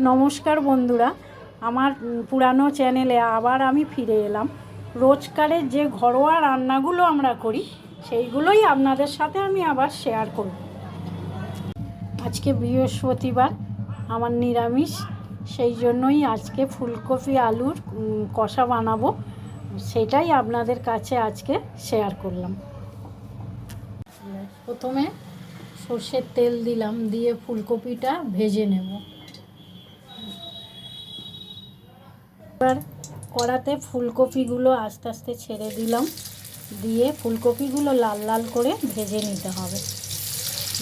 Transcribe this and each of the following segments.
নমস্কার বন্ধুরা, আমার পুরানো চ্যানেলে আবার আমি ফিরে এলাম। রোজকারের যে ঘরোয়া রান্নাগুলো আমরা করি সেইগুলোই আপনাদের সাথে আমি আবার শেয়ার করব। আজকে বৃহস্পতিবার, আমার নিরামিষ, সেই জন্যই আজকে ফুলকপি আলুর কষা বানাবো, সেটাই আপনাদের কাছে আজকে শেয়ার করলাম। প্রথমে সর্ষের তেল দিলাম, দিয়ে ফুলকপিটা ভেজে নেব। এবার কড়াতে ফুলকপিগুলো আস্তে আস্তে ছেড়ে দিলাম, দিয়ে ফুলকপিগুলো লাল লাল করে ভেজে নিতে হবে,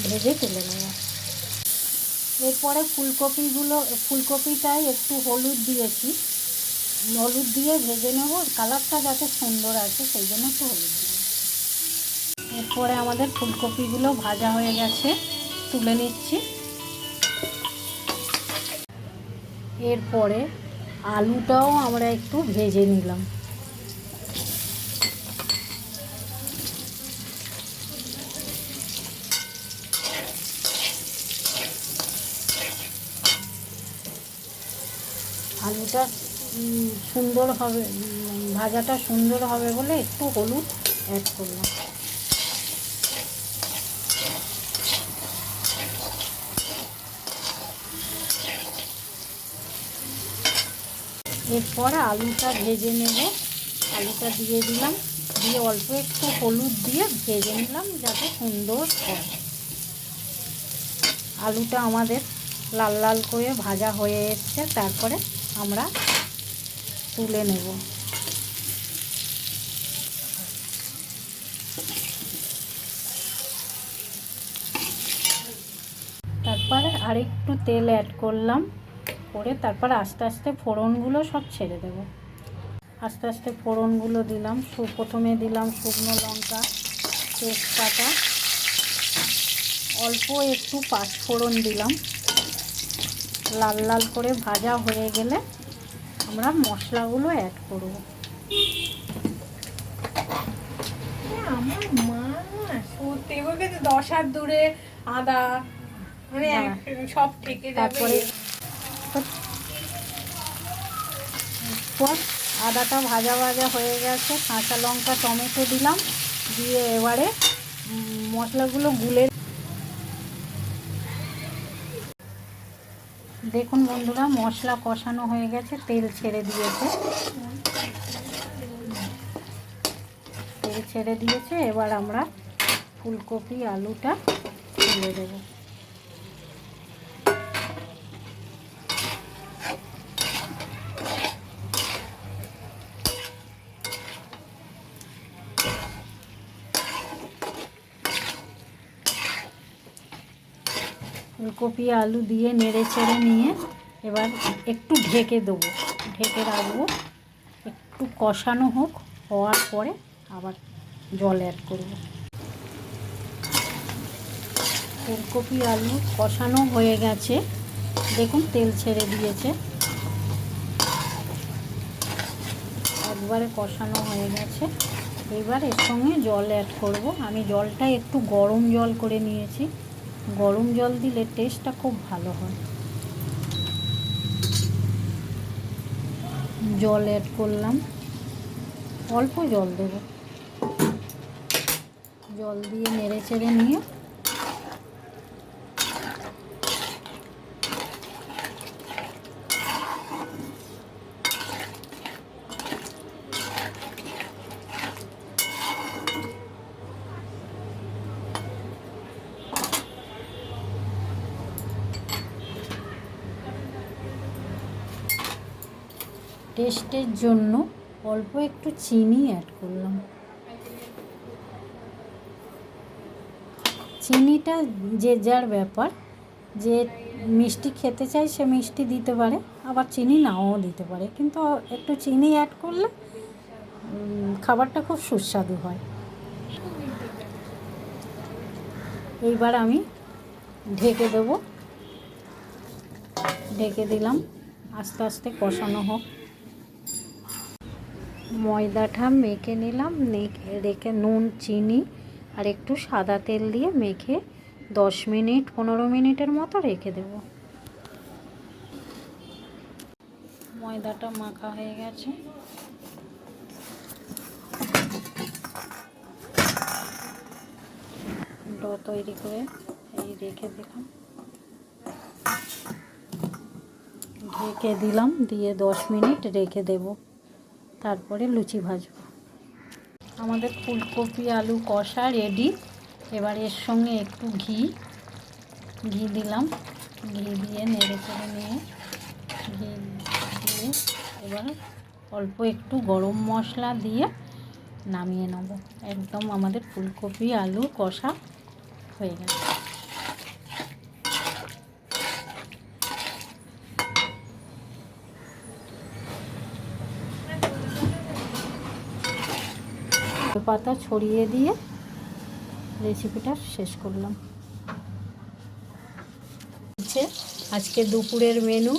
ভেজে তুলে নেব। এরপরে ফুলকপিটায় একটু হলুদ দিয়েছি, হলুদ দিয়ে ভেজে নেব, কালারটা যাতে সুন্দর আসে সেই জন্য একটু হলুদ দিলাম। এরপরে আমাদের ফুলকপিগুলো ভাজা হয়ে গেছে, তুলে নিচ্ছি। এরপরে আলুটাও আমরা একটু ভেজে নিলাম। আলুটা সুন্দর হবে, ভাজাটা সুন্দর হবে বলে একটু হলুদ অ্যাড করলাম। এরপর আলুটা ভেজে নেব, আলুটা দিয়ে দিলাম, দিয়ে অল্প একটু হলুদ দিয়ে ভেজে নিলাম যাতে সুন্দর হয়। আলুটা আমাদের লাল লাল করে ভাজা হয়ে এসছে, তারপরে আমরা তুলে নেব। তারপরে আরেকটু তেল অ্যাড করলাম, করে তারপর আস্তে আস্তে ফোড়নগুলো সব ছেড়ে দেব। আস্তে আস্তে ফোড়নগুলো দিলাম। প্রথমে দিলাম শুকনো লঙ্কা, তেজপাতা, অল্প একটু পাঁচফোড়ন দিলাম। লাল লাল করে ভাজা হয়ে গেলে আমরা মশলাগুলো অ্যাড করব। আমার মা সত্যি বলতে 10 হাত দূরে আদা মানে সব থেকে যাবে। তারপরে আদাটা ভাজা ভাজা হয়ে গেছে, কাঁচা লঙ্কা, টমেটো দিলাম, দিয়ে এবারে মশলাগুলো গুলে। দেখুন বন্ধুরা, মশলা কষানো হয়ে গেছে, তেল ছেড়ে দিয়েছে, এবার আমরা ফুলকপি আলুটা তুলে দেবো। ফুলকপি আলু দিয়ে নেড়ে চেড়ে নিয়ে এবার একটু ঢেকে দেবো, ঢেকে রাখবো, একটু কষানো হোক, হওয়ার পরে আবার জল অ্যাড করব। ফুলকপি আলু কষানো হয়ে গেছে, দেখুন তেল ছেড়ে দিয়েছে, একবারে কষানো হয়ে গেছে। এবার এর সঙ্গে জল অ্যাড করব। আমি জলটা একটু গরম জল করে নিয়েছি, গরম জল দিলে টেস্টটা খুব ভালো হয়। জল অ্যাড করলাম, অল্প জল দেব, জল দিয়ে নেড়ে চেড়ে নিয়ে টেস্টের জন্য অল্প একটু চিনি অ্যাড করলাম। চিনিটা যে যার ব্যাপার, যে মিষ্টি খেতে চায় সে মিষ্টি দিতে পারে, আবার চিনি নাও দিতে পারে, কিন্তু একটু চিনি অ্যাড করলে খাবারটা খুব সুস্বাদু হয়। এইবার আমি ঢেকে দেব, ঢেকে দিলাম, আস্তে আস্তে কষানো হোক। ময়দাটা মেখে নিলাম, রেখে নুন, চিনি আর একটু সাদা তেল দিয়ে মেখে 10 মিনিট 15 মিনিটের মতো রেখে দেব। ময়দাটা মাখা হয়ে গেছে। ডো তৈরি করে এই রেখে দিলাম, ঢেকে দিলাম, দিয়ে 10 মিনিট রেখে দেব, তারপরে লুচি ভাজবো। আমাদের ফুলকপি আলু কষা রেডি। এবার এর সঙ্গে একটু ঘি দিলাম, ঘি দিয়ে নেড়ে চেড়ে নিয়ে ঘি দিয়ে এবার অল্প একটু গরম মশলা দিয়ে নামিয়ে নেব। একদম আমাদের ফুলকপি আলু কষা হয়ে গেছে। পাতা ছড়িয়ে দিয়ে রেসিপিটা শেষ করলাম। আজকে দুপুরের মেনু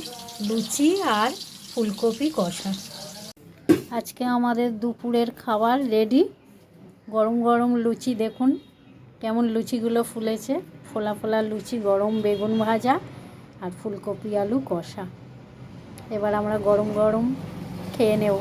লুচি আর ফুলকপি কষা। আজকে আমাদের দুপুরের খাবার রেডি। গরম গরম লুচি, দেখুন কেমন লুচিগুলো ফুলেছে, ফোলা ফোলা লুচি, গরম বেগুন ভাজা আর ফুলকপি আলু কষা। এবার আমরা গরম গরম খেয়ে নেব।